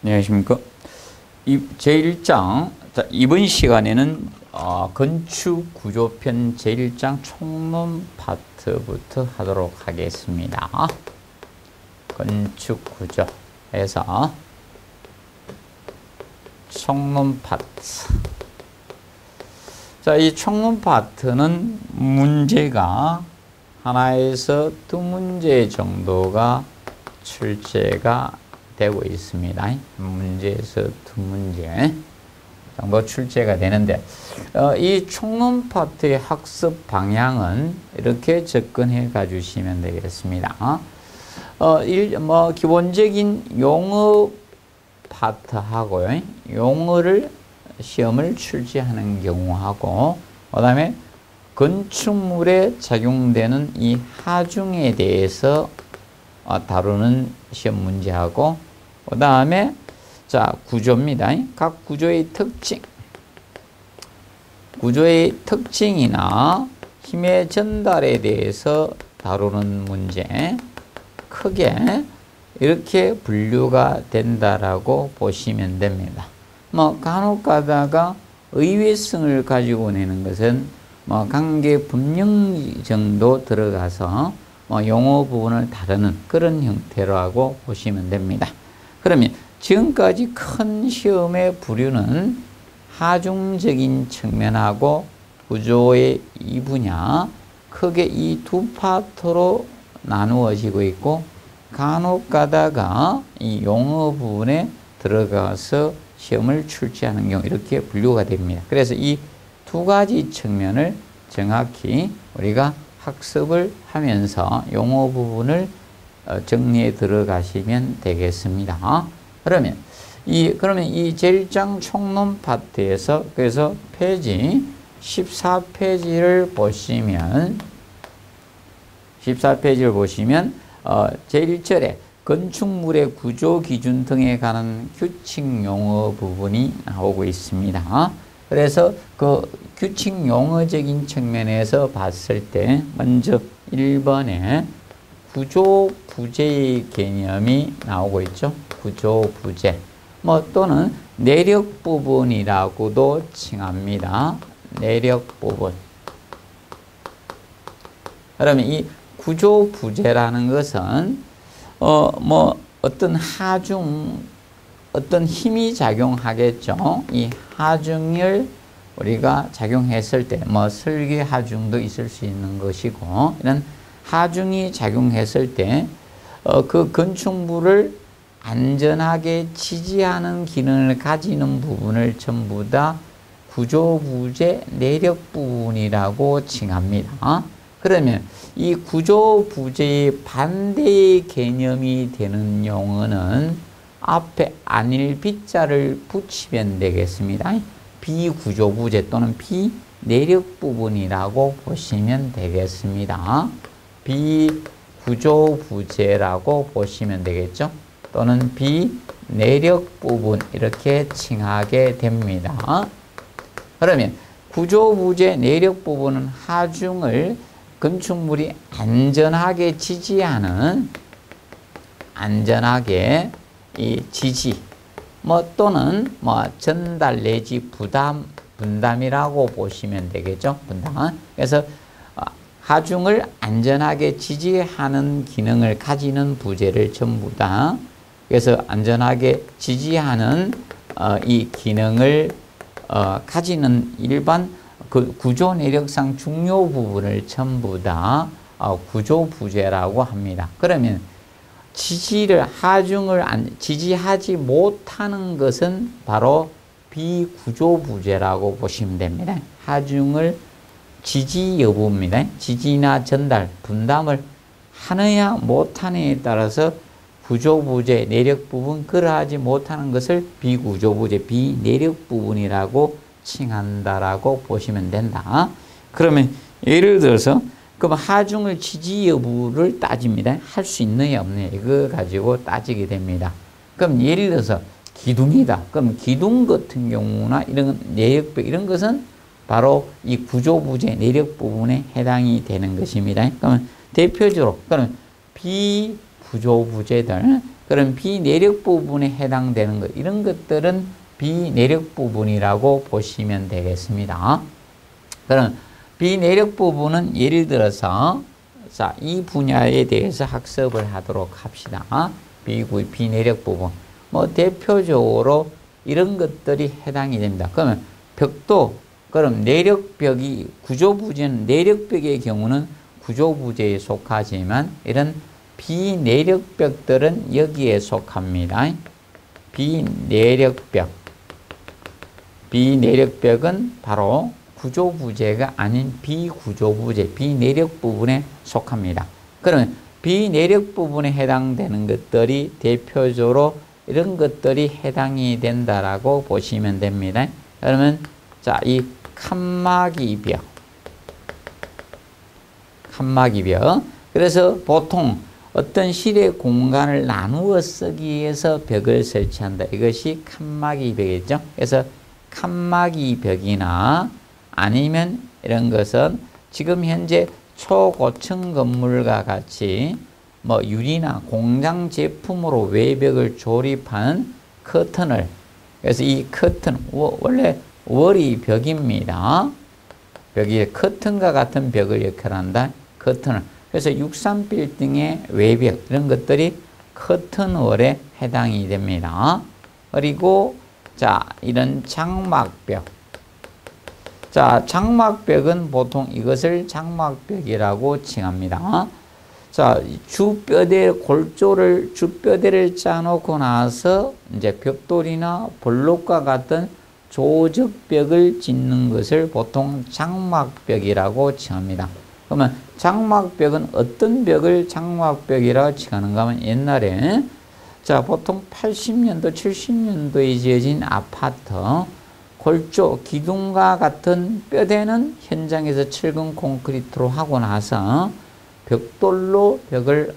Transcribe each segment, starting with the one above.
안녕하십니까. 제1장, 이번 시간에는 건축구조편 제1장 총론 파트부터 하도록 하겠습니다. 건축구조에서 총론 파트. 자, 이 총론 파트는 문제가 하나에서 두 문제 정도가 출제가 되고 있습니다. 문제에서 두 문제 정도 출제가 되는데, 이 총론 파트의 학습 방향은 이렇게 접근해 가주시면 되겠습니다. 기본적인 용어 파트하고요, 용어를 시험을 출제하는 경우하고, 그 다음에 건축물에 적용되는 이 하중에 대해서 다루는 시험 문제하고, 그 다음에 자, 구조입니다. 각 구조의 특징, 구조의 특징이나 힘의 전달에 대해서 다루는 문제, 크게 이렇게 분류가 된다라고 보시면 됩니다. 간혹 가다가 의외성을 가지고 내는 것은 관계 분명 정도 들어가서 용어 부분을 다루는 그런 형태라고 보시면 됩니다. 그러면 지금까지 큰 시험의 부류는 하중적인 측면하고 구조의 이 분야, 크게 이 두 파트로 나누어지고 있고, 간혹 가다가 이 용어 부분에 들어가서 시험을 출제하는 경우 이렇게 분류가 됩니다. 그래서 이 두 가지 측면을 정확히 우리가 학습을 하면서 용어 부분을 정리해 들어가시면 되겠습니다. 그러면 이 제1장 총론 파트에서, 그래서 페이지 14페이지를 보시면, 14페이지를 보시면 제1절에 건축물의 구조 기준 등에 관한 규칙 용어 부분이 나오고 있습니다. 그래서 그 규칙 용어적인 측면에서 봤을 때 먼저 1번에 구조 부재의 개념이 나오고 있죠. 구조 부재, 또는 내력 부분이라고도 칭합니다. 내력 부분. 그러면 이 구조 부재라는 것은 어떤 하중, 어떤 힘이 작용하겠죠. 이 하중을 우리가 작용했을 때, 설계 하중도 있을 수 있는 것이고, 이런 하중이 작용했을 때, 그 건축물을 안전하게 지지하는 기능을 가지는 부분을 전부 다 구조부재 내력 부분이라고 칭합니다. 그러면 이 구조부재의 반대의 개념이 되는 용어는 앞에 안일 비자를 붙이면 되겠습니다. 비구조부재 또는 비내력 부분이라고 보시면 되겠습니다. 비구조부재라고 보시면 되겠죠. 또는 비내력 부분, 이렇게 칭하게 됩니다. 그러면 구조부재 내력 부분은 하중을 건축물이 안전하게 지지하는, 안전하게 이 지지, 또는 전달 내지 분담이라고 보시면 되겠죠. 분담. 그래서 하중을 안전하게 지지하는 기능을 가지는 부재를 전부 다, 그래서 안전하게 지지하는 이 기능을 가지는 일반 그 구조 내력상 중요 부분을 전부 다 구조 부재라고 합니다. 그러면 하중을 지지하지 못하는 것은 바로 비구조 부재라고 보시면 됩니다. 하중을 지지 여부입니다. 지지나 전달, 분담을 하느냐 못하느냐에 따라서 구조부재 내력 부분, 그러하지 못하는 것을 비구조부재 비내력 부분이라고 칭한다라고 보시면 된다. 그러면 예를 들어서 그럼 하중을 지지 여부를 따집니다. 할 수 있느냐 없느냐, 이거 가지고 따지게 됩니다. 그럼 예를 들어서 기둥이다. 그럼 기둥 같은 경우나 이런 내력벽, 이런 것은 바로 이 구조부재 내력 부분에 해당이 되는 것입니다. 그러면 대표적으로, 그러면 비구조부재들, 그럼 비내력 부분에 해당되는 것, 이런 것들은 비내력 부분이라고 보시면 되겠습니다. 그럼 비내력 부분은 예를 들어서 자, 이 분야에 대해서 학습을 하도록 합시다. 비내력 부분. 뭐 대표적으로 이런 것들이 해당이 됩니다. 그러면 벽도, 그럼 내력벽이 구조부재는 내력벽의 경우는 구조부재에 속하지만 이런 비내력벽들은 여기에 속합니다. 비내력벽은 바로 구조부재가 아닌 비구조부재, 비내력 부분에 속합니다. 그러면 비내력 부분에 해당되는 것들이 대표적으로 이런 것들이 해당이 된다라고 보시면 됩니다. 그러면 자, 이 칸막이벽. 그래서 보통 어떤 실의 공간을 나누어 쓰기 위해서 벽을 설치한다. 이것이 칸막이벽이죠. 그래서 칸막이벽이나 아니면 이런 것은 지금 현재 초고층 건물과 같이 뭐 유리나 공장 제품으로 외벽을 조립한 커튼을, 그래서 이 커튼 원래 월이 벽입니다. 벽이 커튼과 같은 벽을 역할한다. 커튼을. 그래서 63빌딩의 외벽 이런 것들이 커튼월에 해당이 됩니다. 그리고 자, 이런 장막벽. 자, 장막벽은 보통 이것을 장막벽이라고 칭합니다. 자, 주뼈대를 짜놓고 나서 이제 벽돌이나 블록과 같은 조적벽을 짓는 것을 보통 장막벽이라고 칭합니다. 그러면 장막벽은 어떤 벽을 장막벽이라고 칭하는가 하면 옛날에 자, 보통 80년도, 70년도에 지어진 아파트, 골조, 기둥과 같은 뼈대는 현장에서 철근 콘크리트로 하고 나서 벽돌로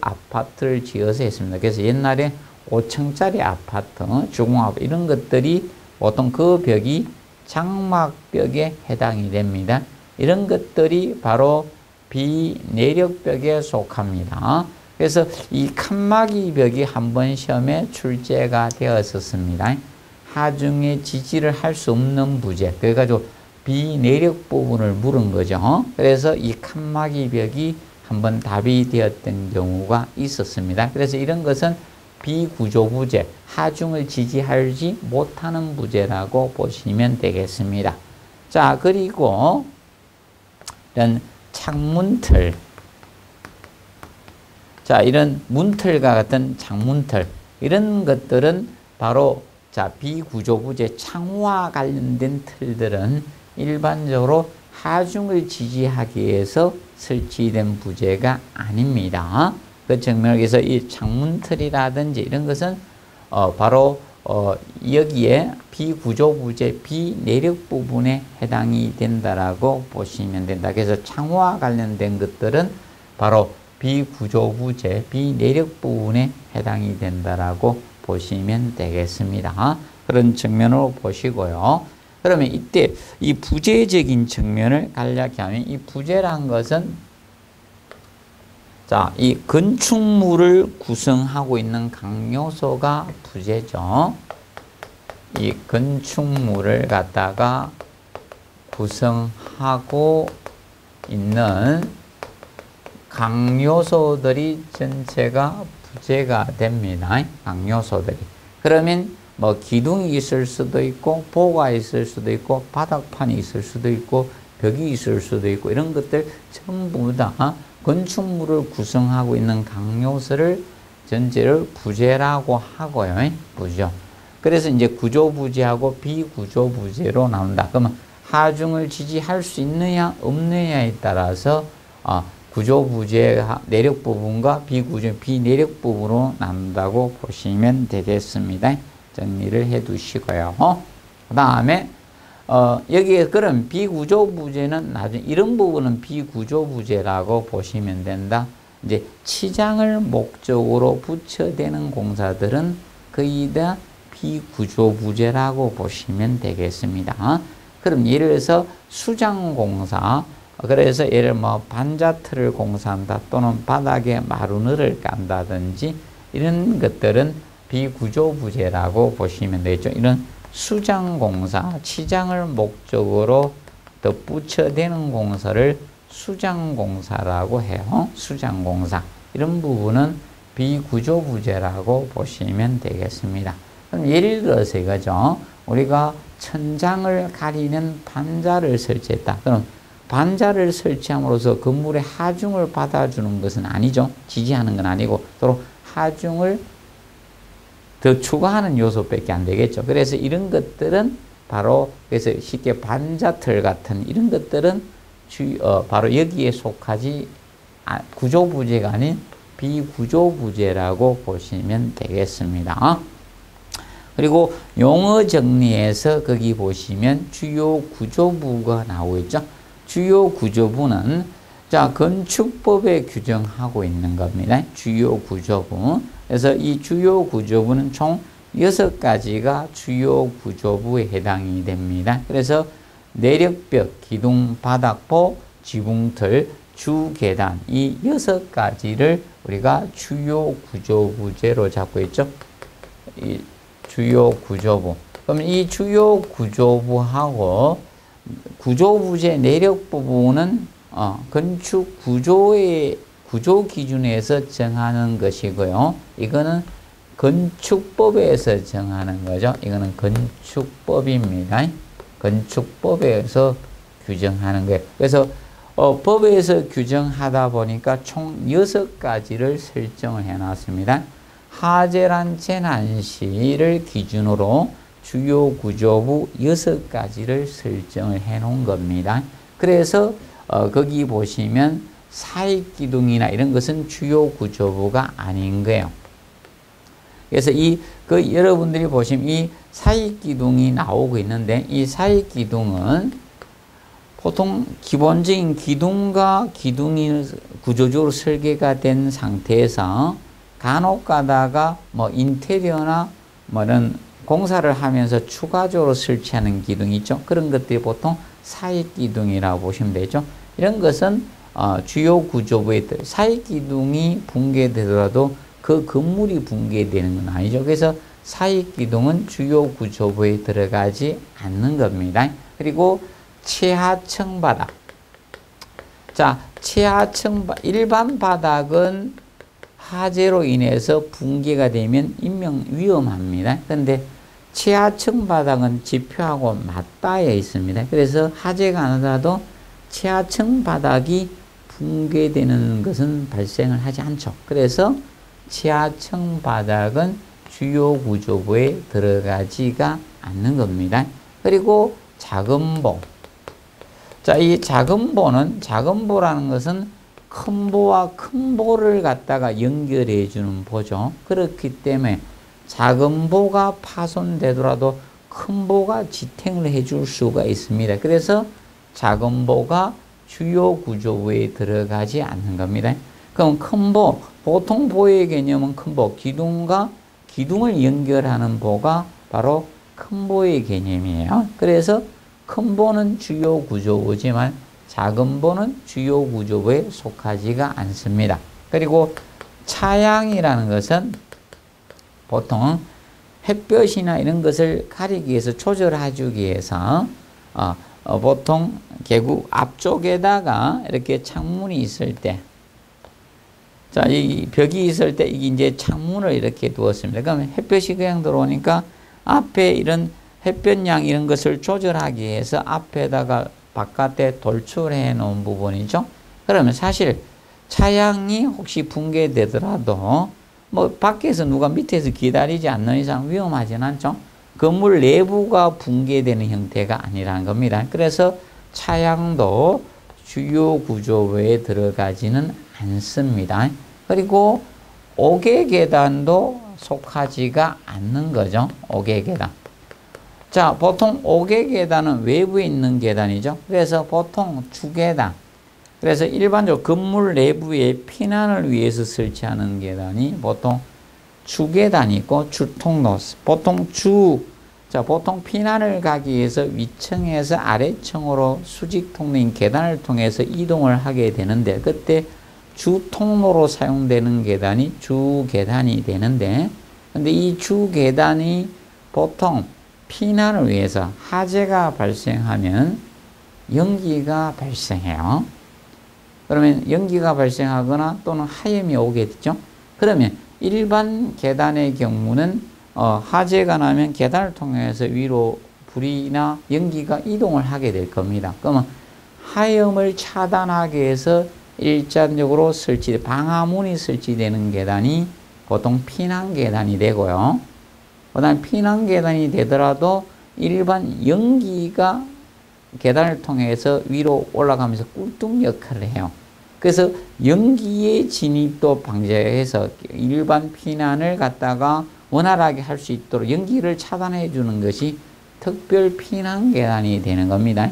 아파트를 지어서 했습니다. 그래서 옛날에 5층짜리 아파트, 주공업 이런 것들이 보통 그 벽이 장막벽에 해당이 됩니다. 이런 것들이 바로 비내력벽에 속합니다. 그래서 이 칸막이벽이 한번 시험에 출제가 되었었습니다. 하중의 지지를 할 수 없는 부재, 그래가지고 비내력 부분을 물은 거죠. 그래서 이 칸막이벽이 한번 답이 되었던 경우가 있었습니다. 그래서 이런 것은 비구조 부재, 하중을 지지하지 못하는 부재라고 보시면 되겠습니다. 자, 그리고 이런 창문틀. 자, 이런 문틀과 같은 창문틀, 이런 것들은 바로 자, 비구조부재 창호와 관련된 틀들은 일반적으로 하중을 지지하기 위해서 설치된 부재가 아닙니다. 그 측면에서 이 창문틀이라든지 이런 것은 바로 여기에 비구조부재, 비내력 부분에 해당이 된다라고 보시면 된다. 그래서 창호와 관련된 것들은 바로 비구조부재, 비내력 부분에 해당이 된다라고 보시면 되겠습니다. 그런 측면으로 보시고요. 그러면 이때 이 부재적인 측면을 간략히 하면 이 부재란 것은 자, 이 건축물을 구성하고 있는 강요소가 부재죠. 이 건축물을 갖다가 구성하고 있는 강요소들이 전체가 부재가 됩니다. 강요소들이. 그러면 뭐 기둥이 있을 수도 있고 보가 있을 수도 있고 바닥판이 있을 수도 있고 벽이 있을 수도 있고 이런 것들 전부 다 건축물을 구성하고 있는 강요소를 전체를 부재라고 하고요. 부재. 그래서 이제 구조부재하고 비구조부재로 나온다. 그러면 하중을 지지할 수 있느냐 없느냐에 따라서 구조부재 내력 부분과 비내력 부분으로 나눈다고 보시면 되겠습니다. 정리를 해 두시고요. 그 다음에 여기에 그런 비구조부재는 나중에 이런 부분은 비구조부재라고 보시면 된다. 이제 치장을 목적으로 붙여대는 공사들은 거의 다 비구조부재라고 보시면 되겠습니다. 그럼 예를 들어서 수장공사, 그래서 예를 반자틀을 공사한다 또는 바닥에 마루너를 깐다든지 이런 것들은 비구조부재라고 보시면 되겠죠. 이런 수장공사, 치장을 목적으로 덧붙여대는 공사를 수장공사라고 해요. 수장공사. 이런 부분은 비구조부재라고 보시면 되겠습니다. 그럼 예를 들어서 이거죠. 우리가 천장을 가리는 반자를 설치했다. 그럼 반자를 설치함으로써 건물의 하중을 받아주는 것은 아니죠. 지지하는 건 아니고 서로 하중을 더 추가하는 요소밖에 안 되겠죠. 그래서 이런 것들은 바로 그래서 쉽게 반자틀 같은 이런 것들은 바로 여기에 속하지 구조부재가 아닌 비구조부재라고 보시면 되겠습니다. 그리고 용어 정리에서 거기 보시면 주요 구조부가 나오고 있죠. 주요 구조부는 자 건축법에 규정하고 있는 겁니다. 주요 구조부. 그래서 이 주요 구조부는 총 6가지가 주요 구조부에 해당이 됩니다. 그래서 내력벽, 기둥, 바닥보, 지붕틀, 주계단 이 6가지를 우리가 주요 구조부재로 잡고 있죠. 이 주요 구조부. 그럼 이 주요 구조부하고 구조부재 내력 부분은 건축 구조의 구조 기준에서 정하는 것이고요. 이거는 건축법에서 정하는 거죠. 이거는 건축법입니다. 건축법에서 규정하는 거예요. 그래서 법에서 규정하다 보니까 총 6가지를 설정을 해놨습니다. 하재란 재난시를 기준으로 주요 구조부 6가지를 설정을 해 놓은 겁니다. 그래서 거기 보시면 사익기둥이나 이런 것은 주요 구조부가 아닌 거예요. 그래서 여러분들이 보시면 이 사익기둥이 나오고 있는데 이 사익기둥은 보통 기본적인 기둥과 기둥이 구조적으로 설계가 된 상태에서 간혹 가다가 뭐 인테리어나 뭐 이런 공사를 하면서 추가적으로 설치하는 기둥이 있죠. 그런 것들이 보통 사익기둥이라고 보시면 되죠. 이런 것은 주요 구조부에 사익기둥이 붕괴되더라도 그 건물이 붕괴되는 건 아니죠. 그래서 사익기둥은 주요 구조부에 들어가지 않는 겁니다. 그리고 최하층 바닥. 자, 일반 바닥은 화재로 인해서 붕괴가 되면 인명 위험합니다. 그런데 최하층 바닥은 지표하고 맞닿아 있습니다. 그래서 화재가 안 나더라도 최하층 바닥이 붕괴되는 것은 발생을 하지 않죠. 그래서 최하층 바닥은 주요 구조부에 들어가지가 않는 겁니다. 그리고 작은보. 자, 이 작은보라는 것은 큰 보와 큰 보를 갖다가 연결해 주는 보죠. 그렇기 때문에 작은 보가 파손되더라도 큰 보가 지탱을 해줄 수가 있습니다. 그래서 작은 보가 주요 구조부에 들어가지 않는 겁니다. 그럼 큰 보, 보통 보의 개념은 큰 보, 기둥을 연결하는 보가 바로 큰 보의 개념이에요. 그래서 큰 보는 주요 구조부지만 작은 보는 주요 구조부에 속하지가 않습니다. 그리고 차양이라는 것은 보통 햇볕이나 이런 것을 가리기 위해서 조절해 주기 위해서 보통 개구 앞쪽에다가 이렇게 창문이 있을 때, 자, 이 벽이 있을 때 이게 이제 창문을 이렇게 두었습니다. 그러면 햇볕이 그냥 들어오니까 앞에 이런 햇볕양 이런 것을 조절하기 위해서 앞에다가 바깥에 돌출해 놓은 부분이죠. 그러면 사실 차양이 혹시 붕괴되더라도 뭐 밖에서 누가 밑에서 기다리지 않는 이상 위험하진 않죠. 건물 내부가 붕괴되는 형태가 아니라는 겁니다. 그래서 차양도 주요 구조부에 들어가지는 않습니다. 그리고 옥외계단도 속하지가 않는 거죠. 옥외계단. 자, 보통 옥외계단은 외부에 있는 계단이죠. 그래서 보통 주계단. 그래서 일반적으로 건물 내부에 피난을 위해서 설치하는 계단이 보통 주계단이 있고 주통로. 보통 피난을 가기 위해서 위층에서 아래층으로 수직통로인 계단을 통해서 이동을 하게 되는데 그때 주통로로 사용되는 계단이 주계단이 되는데, 근데 이 주계단이 보통 피난을 위해서 화재가 발생하면 연기가 발생해요. 그러면 연기가 발생하거나 또는 하염이 오게 되죠. 그러면 일반 계단의 경우는 화재가 나면 계단을 통해서 위로 불이나 연기가 이동을 하게 될 겁니다. 그러면 하염을 차단하기 위해서 일반적으로 방화문이 설치되는 계단이 보통 피난 계단이 되고요. 그 다음에 피난 계단이 되더라도 일반 연기가 계단을 통해서 위로 올라가면서 꿀뚝 역할을 해요. 그래서 연기의 진입도 방지해서 일반 피난을 갖다가 원활하게 할 수 있도록 연기를 차단해 주는 것이 특별 피난 계단이 되는 겁니다.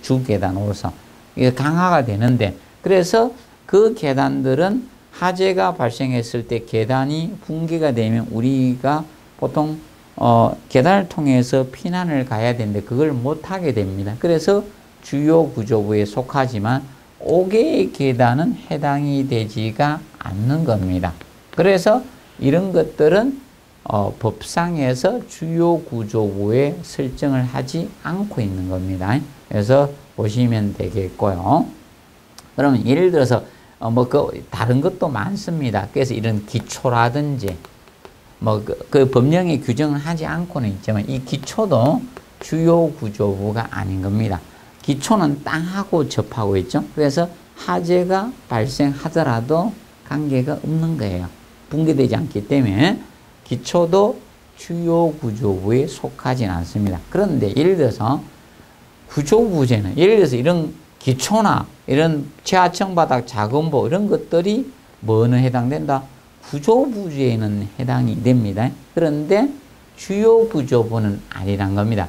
주 계단으로서. 이게 강화가 되는데, 그래서 그 계단들은 화재가 발생했을 때 계단이 붕괴가 되면 우리가 보통 계단을 통해서 피난을 가야 되는데 그걸 못하게 됩니다. 그래서 주요 구조부에 속하지만 5개의 계단은 해당이 되지가 않는 겁니다. 그래서 이런 것들은 법상에서 주요 구조부에 설정을 하지 않고 있는 겁니다. 그래서 보시면 되겠고요. 그러면 예를 들어서 다른 것도 많습니다. 그래서 이런 기초라든지 그 법령에 규정을 하지 않고는 있지만 이 기초도 주요 구조부가 아닌 겁니다. 기초는 땅하고 접하고 있죠. 그래서 화재가 발생하더라도 관계가 없는 거예요. 붕괴되지 않기 때문에 기초도 주요 구조부에 속하진 않습니다. 그런데 예를 들어서 구조부재는 예를 들어서 이런 기초나 이런 지하층 바닥 작은보 이런 것들이 뭐는 해당된다? 구조부재에는 해당이 됩니다. 그런데 주요 구조부는 아니란 겁니다.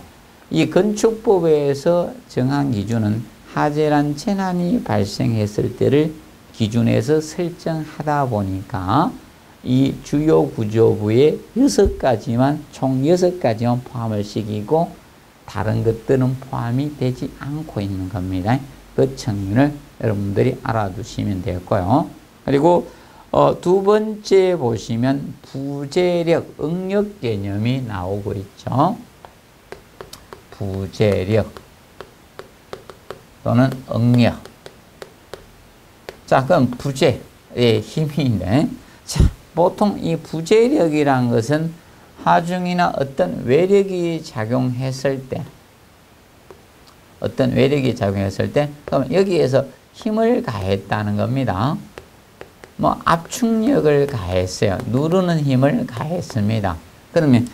이 건축법에서 정한 기준은 화재란 재난이 발생했을 때를 기준에서 설정하다 보니까 이 주요 구조부에 총 6가지만 포함을 시키고 다른 것들은 포함이 되지 않고 있는 겁니다. 그 청문을 여러분들이 알아두시면 되겠고요. 그리고 두 번째 보시면 부재력, 응력 개념이 나오고 있죠. 부재력 또는 응력. 자, 그럼 부재의 힘인데, 자, 보통 이 부재력이라는 것은 하중이나 어떤 외력이 작용했을 때, 그럼 여기에서 힘을 가했다는 겁니다. 압축력을 가했어요. 누르는 힘을 가했습니다. 그러면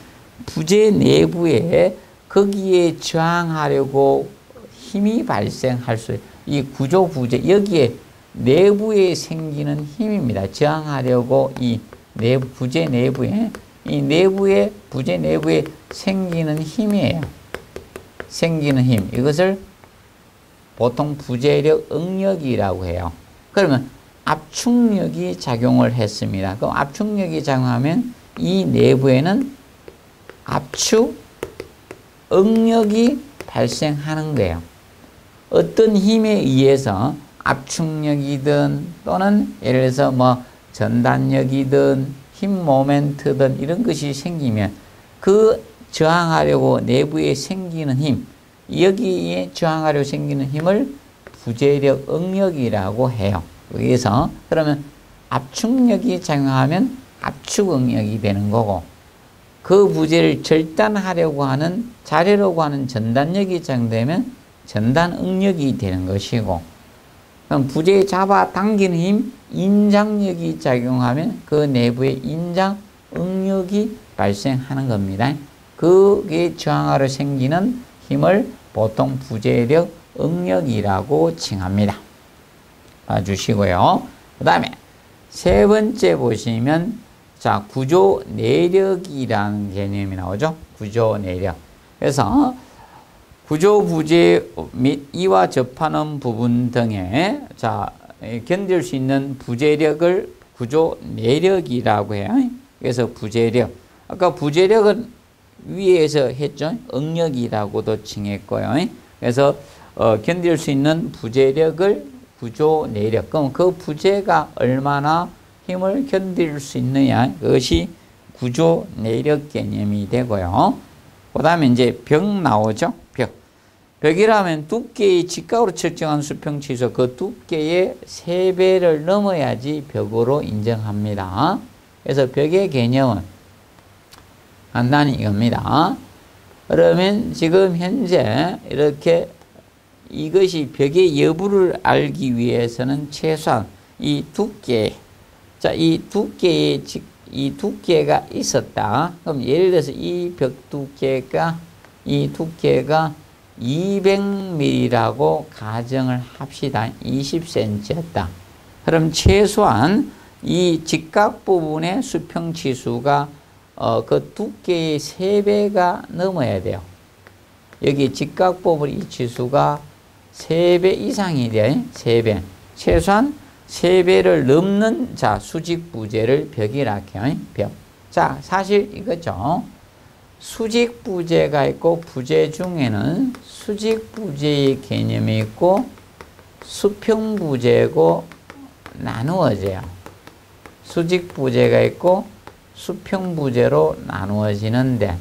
부재 내부에 거기에 저항하려고 힘이 발생할 수, 이 구조 부재, 여기에 내부에 생기는 힘입니다. 저항하려고 이 부재 내부에, 부재 내부에 생기는 힘이에요. 생기는 힘. 이것을 보통 부재력 응력이라고 해요. 그러면 압축력이 작용을 했습니다. 그럼 압축력이 작용하면 이 내부에는 압축, 응력이 발생하는 거예요. 어떤 힘에 의해서 압축력이든 또는 예를 들어서 전단력이든 힘 모멘트든 이런 것이 생기면 그 저항하려고 내부에 생기는 힘, 여기에 저항하려고 생기는 힘을 부재력 응력이라고 해요. 그래서 그러면 압축력이 작용하면 압축 응력이 되는 거고, 그 부재를 절단하려고 하는, 자르려고 하는 전단력이 작용되면 전단 응력이 되는 것이고, 그럼 부재에 잡아 당기는 힘, 인장력이 작용하면 그 내부에 인장 응력이 발생하는 겁니다. 그게 저항하러 생기는 힘을 보통 부재력 응력이라고 칭합니다. 봐주시고요. 그 다음에 세 번째 보시면, 자, 구조 내력이라는 개념이 나오죠. 구조 내력. 그래서 구조 부재 및 이와 접하는 부분 등에 견딜 수 있는 부재력을 구조 내력이라고 해요. 그래서 부재력. 아까 부재력은 위에서 했죠. 응력이라고도 칭했고요. 그래서 견딜 수 있는 부재력을 구조 내력. 그럼 그 부재가 얼마나 힘을 견딜 수 있느냐. 그것이 구조 내력 개념이 되고요. 그 다음에 이제 벽 나오죠. 벽. 벽이라면 두께의 직각으로 측정한 수평치수 그 두께의 3배를 넘어야지 벽으로 인정합니다. 그래서 벽의 개념은 간단히 이겁니다. 그러면 지금 현재 이렇게 이것이 벽의 여부를 알기 위해서는 최소한 이 두께, 자, 이 두께가 있었다. 그럼 예를 들어서 이 벽 두께가 200mm라고 가정을 합시다. 20cm였다. 그럼 최소한 이 직각 부분의 수평치수가 그 두께의 3배가 넘어야 돼요. 여기 직각 부분 이 치수가 3배 이상이 돼. 3배. 최소한 3배를 넘는 자 수직 부재를 벽이라 해요. 벽. 자, 사실 이거죠. 수직 부재가 있고 부재 중에는 수직 부재의 개념이 있고 수평 부재고 나누어져요. 수직 부재가 있고 수평 부재로 나누어지는데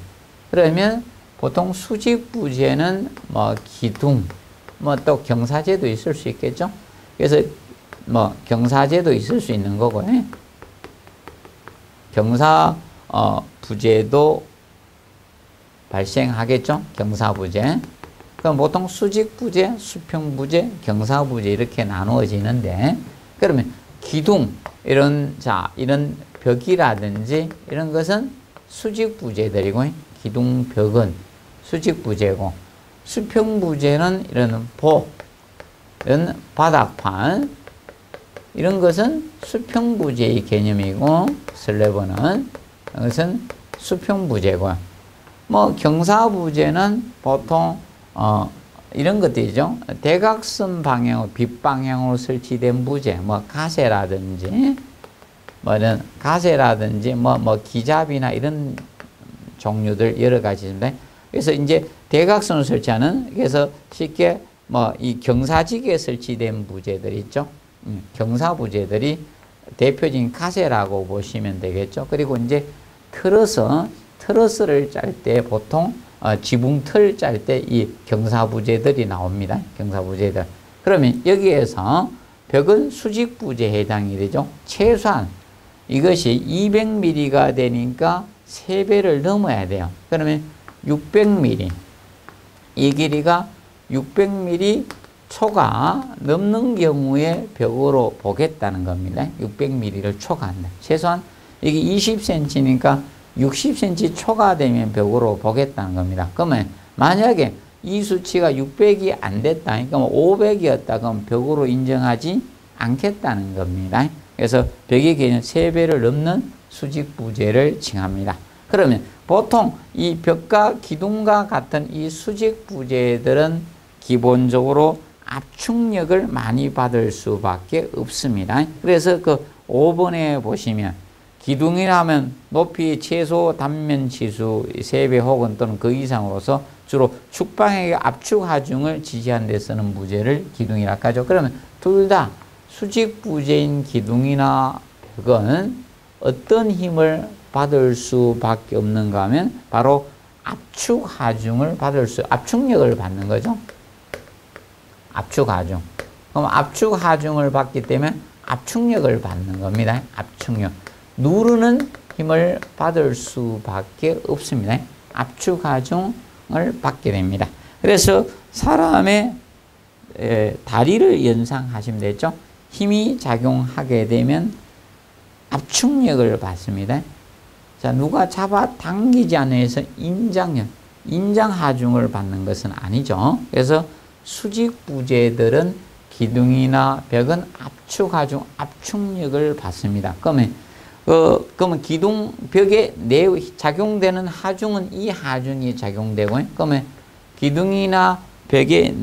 그러면 보통 수직 부재는 뭐 기둥, 뭐 또 경사재도 있을 수 있겠죠. 그래서 뭐 경사재도 있을 수 있는 거고요. 경사 부재도 발생하겠죠. 경사부재. 그럼 보통 수직부재, 수평부재, 경사부재 이렇게 나누어지는데 그러면 기둥 이런 벽이라든지 이런 것은 수직부재들이고 기둥벽은 수직부재고 수평부재는 이런 이런 바닥판 이런 것은 수평부재의 개념이고 슬래브는 이것은 수평부재고요. 뭐 경사부재는 보통 이런 것들이죠. 대각선 방향으로 빗방향으로 설치된 부재, 뭐 가세라든지 뭐 기잡이나 이런 종류들 여러 가지 있습니다. 그래서 이제 대각선을 설치하는 그래서 쉽게 뭐 이 경사지기에 설치된 부재들 있죠. 경사부재들이 대표적인 가세라고 보시면 되겠죠. 그리고 이제 트러스를 짤 때 보통 지붕틀 짤 때 이 경사부재들이 나옵니다. 경사부재들. 그러면 여기에서 벽은 수직부재에 해당이 되죠. 최소한 이것이 200mm가 되니까 3배를 넘어야 돼요. 그러면 600mm. 이 길이가 600mm 초가 넘는 경우에 벽으로 보겠다는 겁니다. 600mm를 초과한다. 최소한 이게 20cm니까 60cm 초과되면 벽으로 보겠다는 겁니다. 그러면 만약에 이 수치가 600이 안 됐다. 그러니까 500이었다. 그럼 벽으로 인정하지 않겠다는 겁니다. 그래서 벽의 개념 3배를 넘는 수직부재를 칭합니다. 그러면 보통 이 벽과 기둥과 같은 이 수직부재들은 기본적으로 압축력을 많이 받을 수밖에 없습니다. 그래서 그 5번에 보시면 기둥이라면 높이 최소 단면 지수 3배 혹은 또는 그 이상으로서 주로 축방의 압축 하중을 지지하는 데 쓰는 부재를 기둥이라 하죠. 그러면 둘 다 수직 부재인 기둥이나 벽은 어떤 힘을 받을 수밖에 없는가 하면 바로 압축 하중을 압축력을 받는 거죠. 압축 하중. 그럼 압축 하중을 받기 때문에 압축력을 받는 겁니다. 압축력. 누르는 힘을 받을 수밖에 없습니다. 압축 하중을 받게 됩니다. 그래서 사람의 다리를 연상하시면 되죠. 힘이 작용하게 되면 압축력을 받습니다. 자, 누가 잡아 당기지 않는 해서 인장 하중을 받는 것은 아니죠. 그래서 수직 부재들은 기둥이나 벽은 압축 하중, 압축력을 받습니다. 그러면 기둥 벽에 작용되는 하중은 이 하중이 작용되고, 그러면 기둥이나 벽의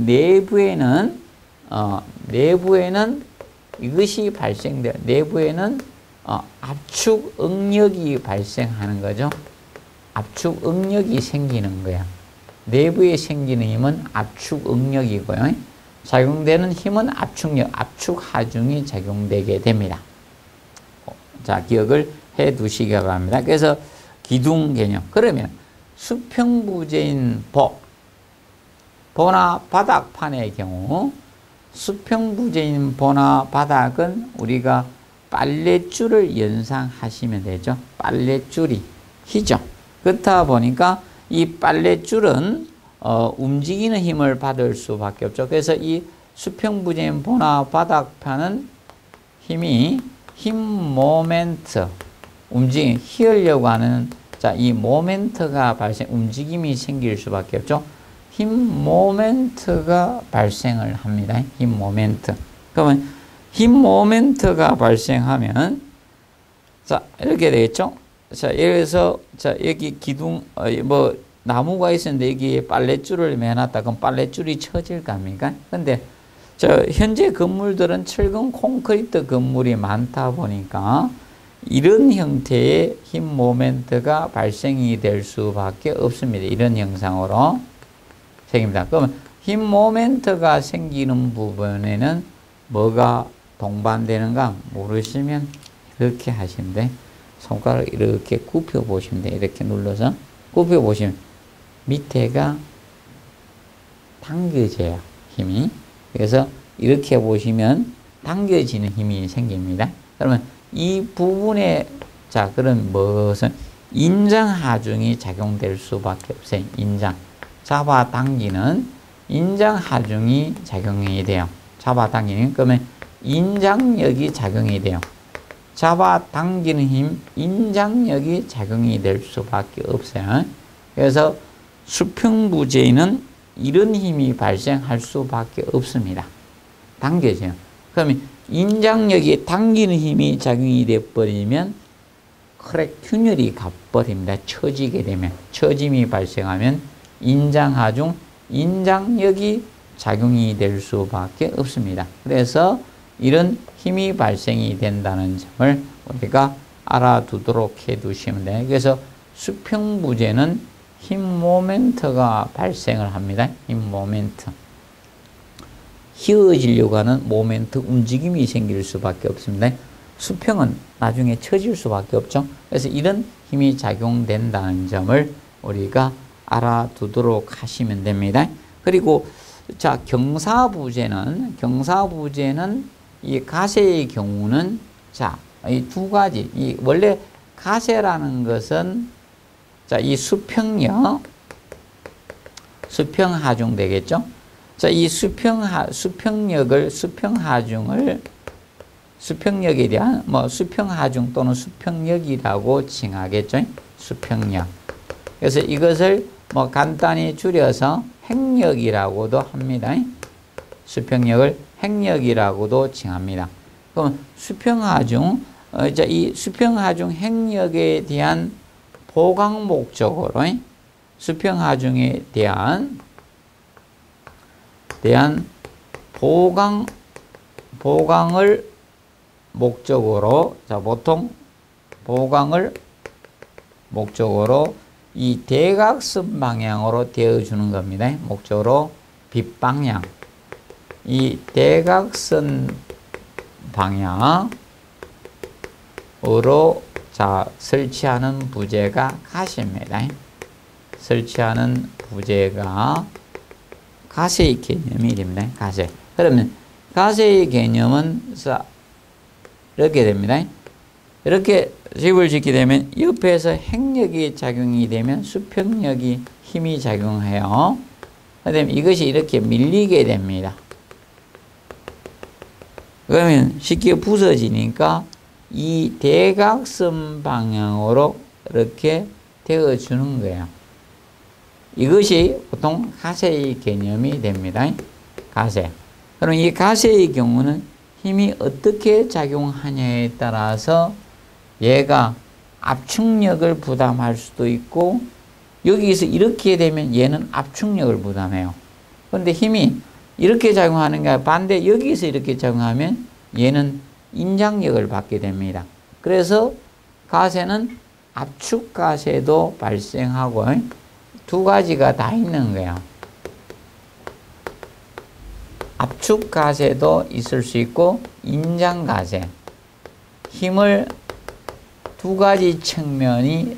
내부에는 이것이 발생돼요. 내부에는 압축 응력이 발생하는 거죠. 압축 응력이 생기는 거야. 내부에 생기는 힘은 압축 응력이고요. 작용되는 힘은 압축력, 압축 하중이 작용되게 됩니다. 자, 기억을 해 두시기 바랍니다. 그래서 기둥 개념. 그러면 수평부재인 보나 바닥판의 경우 수평부재인 보나 바닥은 우리가 빨랫줄을 연상하시면 되죠. 빨랫줄이 희죠. 그렇다 보니까 이 빨랫줄은 움직이는 힘을 받을 수밖에 없죠. 그래서 이 수평부재인 보나 바닥판은 힘이 힘 모멘트, 움직임, 휘으려고 하는 자, 이 모멘트가 움직임이 생길 수밖에 없죠. 힘 모멘트가 발생을 합니다. 힘 모멘트. 그러면 힘 모멘트가 발생하면 자, 이렇게 되겠죠. 자, 예를 들어서 자, 여기 기둥 나무가 있었는데 여기에 빨랫줄을 매놨다. 그럼 빨랫줄이 처질 겁니까? 근데 현재 건물들은 철근 콘크리트 건물이 많다 보니까 이런 형태의 힘 모멘트가 발생이 될 수밖에 없습니다. 이런 형상으로 생깁니다. 그러면 힘 모멘트가 생기는 부분에는 뭐가 동반되는가 모르시면 이렇게 하시면 돼. 손가락을 이렇게 굽혀 보시면 돼. 이렇게 눌러서 굽혀 보시면 밑에가 당겨져요. 힘이. 그래서 이렇게 보시면 당겨지는 힘이 생깁니다. 그러면 이 부분에 자, 그럼 무슨 인장하중이 작용될 수밖에 없어요. 잡아당기는 인장하중이 작용이 돼요. 잡아당기는 그러면 인장력이 작용이 돼요. 잡아당기는 힘, 인장력이 작용이 될 수밖에 없어요. 그래서 수평부재는 이런 힘이 발생할 수밖에 없습니다. 당겨져요. 그러면 인장력이 당기는 힘이 작용이 되어버리면 크랙 균열이 가버립니다. 처지게 되면. 처짐이 발생하면 인장하중, 인장력이 작용이 될 수밖에 없습니다. 그래서 이런 힘이 발생이 된다는 점을 우리가 알아두도록 해두시면 돼요. 그래서 수평부재는 힘 모멘트가 발생을 합니다. 힘 모멘트. 휘어지려고 하는 모멘트 움직임이 생길 수밖에 없습니다. 수평은 나중에 처질 수밖에 없죠. 그래서 이런 힘이 작용된다는 점을 우리가 알아두도록 하시면 됩니다. 그리고 자, 경사부재는 이 가세의 경우는 자, 이 두 가지. 이 원래 가세라는 것은 자, 이 수평력, 수평하중 되겠죠? 자, 이 수평력에 대한 수평하중 또는 수평력이라고 칭하겠죠? 수평력. 그래서 이것을 간단히 줄여서 행력이라고도 합니다. 수평력을 행력이라고도 칭합니다. 그럼 수평하중, 이 수평하중 행력에 대한 보강 목적으로 수평하중에 대한 보강을 목적으로 자, 보통 보강을 목적으로 이 대각선 방향으로 되어주는 겁니다. 목적으로 빗방향. 이 대각선 방향으로 자, 설치하는 부재가 가세입니다. 설치하는 부재가 가세의 개념이 됩니다. 가세. 그러면 가세의 개념은 이렇게 됩니다. 이렇게 집을 짓게 되면 옆에서 행력이 작용이 되면 수평력이 힘이 작용해요. 그다음에 이것이 이렇게 밀리게 됩니다. 그러면 쉽게 부서지니까 이 대각선 방향으로 이렇게 되어주는 거예요. 이것이 보통 가세의 개념이 됩니다. 가세. 그럼 이 가세의 경우는 힘이 어떻게 작용하냐에 따라서 얘가 압축력을 부담할 수도 있고 여기서 이렇게 되면 얘는 압축력을 부담해요. 그런데 힘이 이렇게 작용하는 게 반대 여기서 이렇게 작용하면 얘는 인장력을 받게 됩니다. 그래서 가세는 압축 가세도 발생하고 두 가지가 다 있는 거예요. 압축 가세도 있을 수 있고 인장 가세, 힘을 두 가지 측면이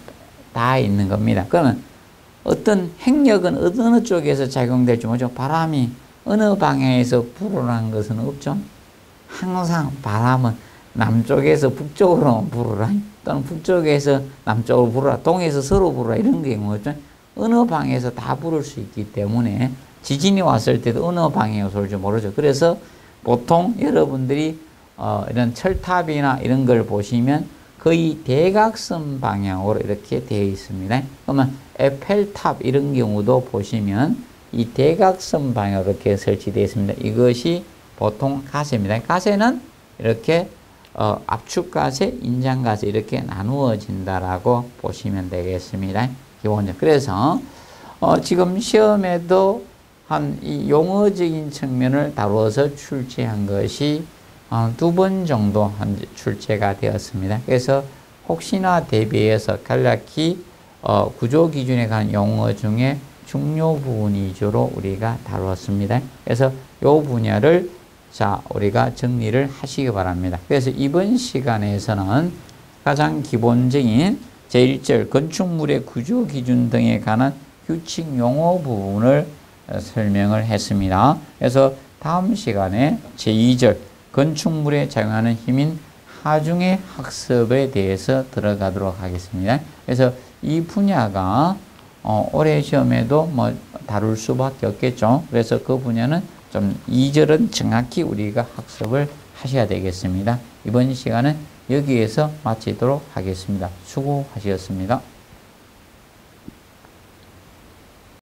다 있는 겁니다. 그러면 어떤 행력은 어느 쪽에서 작용될지 모르죠. 바람이 어느 방향에서 불어라는 것은 없죠. 항상 바람은 남쪽에서 북쪽으로 불어라, 또는 북쪽에서 남쪽으로 불어라, 동에서 서로 불어라, 이런 경우죠. 어느 방향에서 다 불을 수 있기 때문에 지진이 왔을 때도 어느 방향에서 올지 모르죠. 그래서 보통 여러분들이 이런 철탑이나 이런 걸 보시면 거의 대각선 방향으로 이렇게 되어 있습니다. 그러면 에펠탑 이런 경우도 보시면 이 대각선 방향으로 이렇게 설치되어 있습니다. 이것이 보통 가세입니다. 가세는 이렇게 압축가세, 인장가세 이렇게 나누어진다라고 보시면 되겠습니다. 기본적으로. 그래서 지금 시험에도 한 이 용어적인 측면을 다루어서 출제한 것이 2번 정도 출제가 되었습니다. 그래서 혹시나 대비해서 간략히 구조 기준에 관한 용어 중에 중요 부분 위주로 우리가 다루었습니다. 그래서 이 분야를 우리가 정리를 하시기 바랍니다. 그래서 이번 시간에서는 가장 기본적인 제1절 건축물의 구조 기준 등에 관한 규칙 용어 부분을 설명을 했습니다. 그래서 다음 시간에 제2절 건축물에 작용하는 힘인 하중의 학습에 대해서 들어가도록 하겠습니다. 그래서 이 분야가 올해 시험에도 다룰 수밖에 없겠죠. 그래서 그 분야는 좀 2절은 정확히 우리가 학습을 하셔야 되겠습니다. 이번 시간은 여기에서 마치도록 하겠습니다. 수고하셨습니다.